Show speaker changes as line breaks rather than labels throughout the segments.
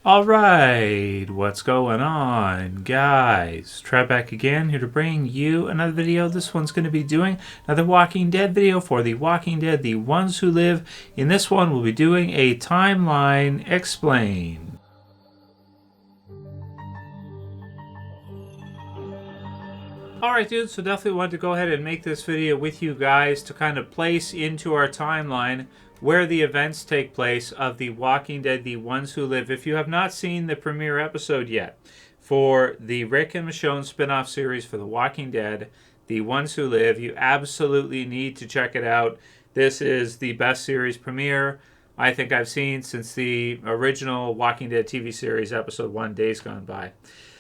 All right, what's going on, guys? Trev back again, here to bring you another video. This one's going to be doing another Walking Dead video for The Walking Dead, The Ones Who Live. In this one, we'll be doing a timeline explain. Alright dudes, so definitely wanted to go ahead and make this video with you guys to kind of place into our timeline where the events take place of The Walking Dead, The Ones Who Live. If you have not seen the premiere episode yet for the Rick and Michonne spin-off series for The Walking Dead, The Ones Who Live, you absolutely need to check it out. This is the best series premiere I think I've seen since the original Walking Dead TV series episode 1, Days Gone By.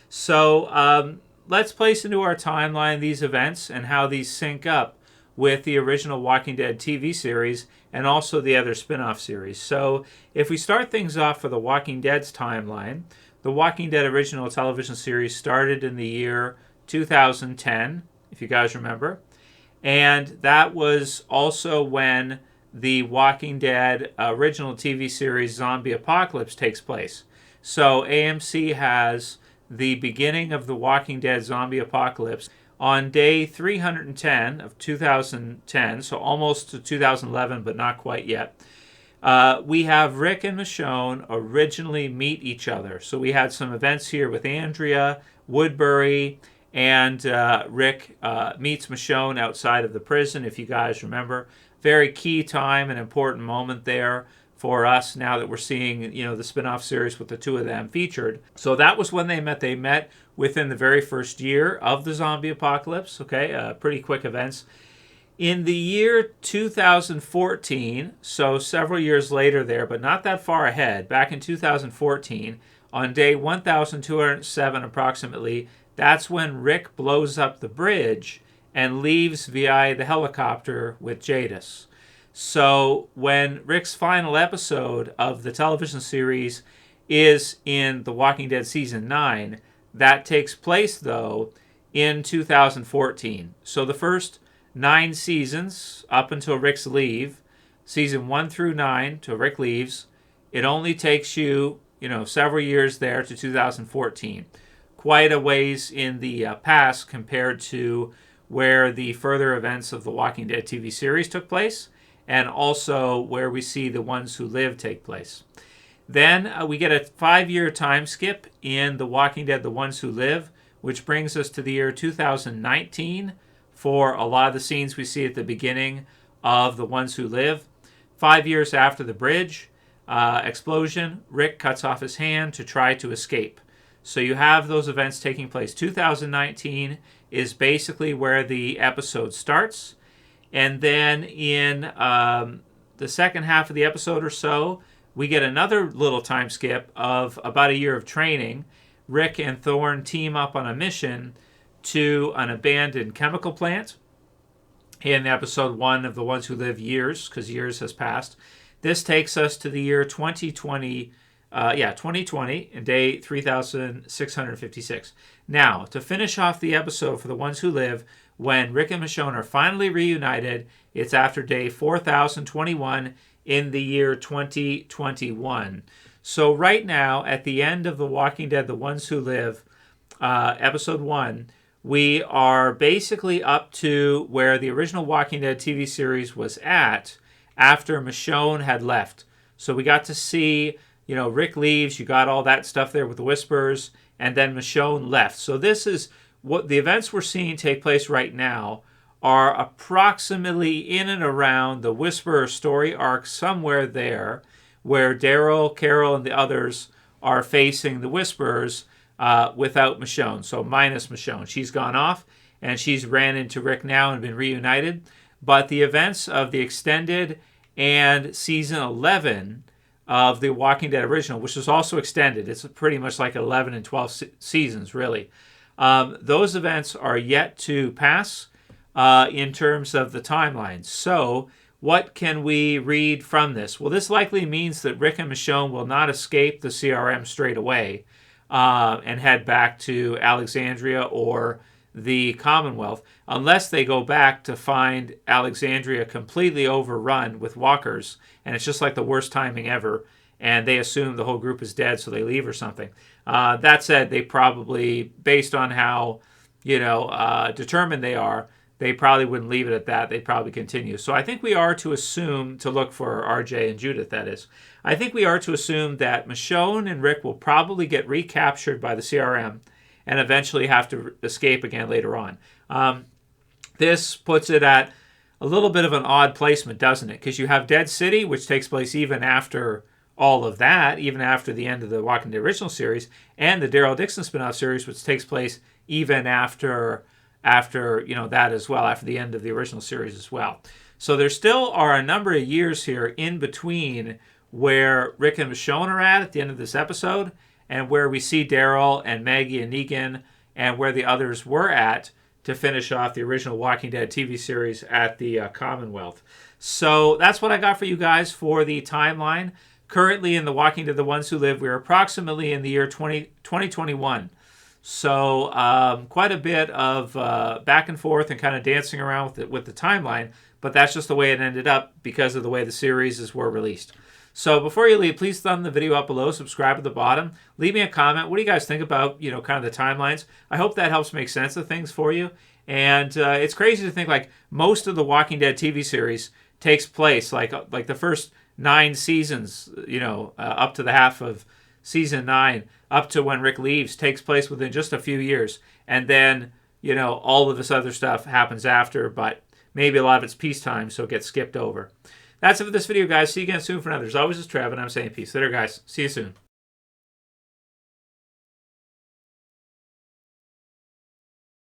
So, let's place into our timeline these events and how these sync up with the original Walking Dead TV series and also the other spin-off series. So if we start things off for the Walking Dead's timeline, the Walking Dead original television series started in the year 2010, if you guys remember. And that was also when the Walking Dead original TV series Zombie Apocalypse takes place. So AMC has the beginning of the Walking Dead Zombie Apocalypse on day 310 of 2010, so almost to 2011, but not quite yet. We have Rick and Michonne originally meet each other. So we had some events here with Andrea, Woodbury, and Rick meets Michonne outside of the prison, if you guys remember. Very key time, an important moment there for us now that we're seeing, the spin-off series with the two of them featured. So that was when they met. They met within the very first year of the zombie apocalypse. Okay, pretty quick events. In the year 2014, so several years later there, but not that far ahead, back in 2014, on day 1207 approximately, that's when Rick blows up the bridge and leaves via the helicopter with Jadis. So when Rick's final episode of the television series is in The Walking Dead Season 9, that takes place, though, in 2014. So the first 9 seasons, up until Rick's leave, Season 1 through 9, till Rick leaves, it only takes you, several years there to 2014. Quite a ways in the past compared to where the further events of The Walking Dead TV series took place, and also where we see The Ones Who Live take place. Then we get a 5-year time skip in The Walking Dead, The Ones Who Live, which brings us to the year 2019 for a lot of the scenes we see at the beginning of The Ones Who Live. 5 years after the bridge explosion, Rick cuts off his hand to try to escape. So you have those events taking place. 2019 is basically where the episode starts. And then in the second half of the episode or so, we get another little time skip of about a year of training. Rick and Thorne team up on a mission to an abandoned chemical plant in episode 1 of The Ones Who Live Years, because years has passed. This takes us to the year 2020, 2020, and day 3656. Now, to finish off the episode for The Ones Who Live, when Rick and Michonne are finally reunited, it's after day 4021 in the year 2021. So right now, at the end of The Walking Dead, The Ones Who Live, episode 1, we are basically up to where the original Walking Dead TV series was at after Michonne had left. So we got to see, Rick leaves, you got all that stuff there with the whispers, and then Michonne left. So this is what the events we're seeing take place right now are approximately in and around the Whisperer story arc, somewhere there, where Daryl, Carol, and the others are facing the Whisperers without Michonne. So minus Michonne. She's gone off, and she's ran into Rick now and been reunited. But the events of the extended and season 11 of the Walking Dead original, which was also extended, it's pretty much like 11 and 12 seasons, really. Those events are yet to pass in terms of the timeline. So what can we read from this? Well, this likely means that Rick and Michonne will not escape the CRM straight away and head back to Alexandria or the Commonwealth, unless they go back to find Alexandria completely overrun with walkers, and it's just like the worst timing ever, and they assume the whole group is dead, so they leave or something. That said, they probably, based on how, determined they are, they probably wouldn't leave it at that. They'd probably continue. So I think we are to assume, to look for RJ and Judith, that is. I think we are to assume that Michonne and Rick will probably get recaptured by the CRM and eventually have to escape again later on. This puts it at a little bit of an odd placement, doesn't it? Because you have Dead City, which takes place even after all of that, even after the end of the Walking Dead original series, and the Daryl Dixon spinoff series, which takes place even after that as well, after the end of the original series as well. So there still are a number of years here in between where Rick and Michonne are at the end of this episode, and where we see Daryl and Maggie and Negan, and where the others were at to finish off the original Walking Dead TV series at the Commonwealth. So that's what I got for you guys for the timeline. Currently in the Walking Dead, The Ones Who Live, we're approximately in the year 2021. So quite a bit of back and forth and kind of dancing around with the timeline, but that's just the way it ended up because of the way the series were released. So before you leave, please thumb the video up below, subscribe at the bottom, leave me a comment. What do you guys think about, kind of the timelines? I hope that helps make sense of things for you. And it's crazy to think like most of the Walking Dead TV series takes place like the first 9 seasons, up to the half of season 9, up to when Rick leaves, takes place within just a few years. And then, all of this other stuff happens after, but maybe a lot of it's peacetime, so it gets skipped over. That's it for this video, guys. See you again soon for another. As always, it's Trev, and I'm saying peace. Later, guys. See you soon.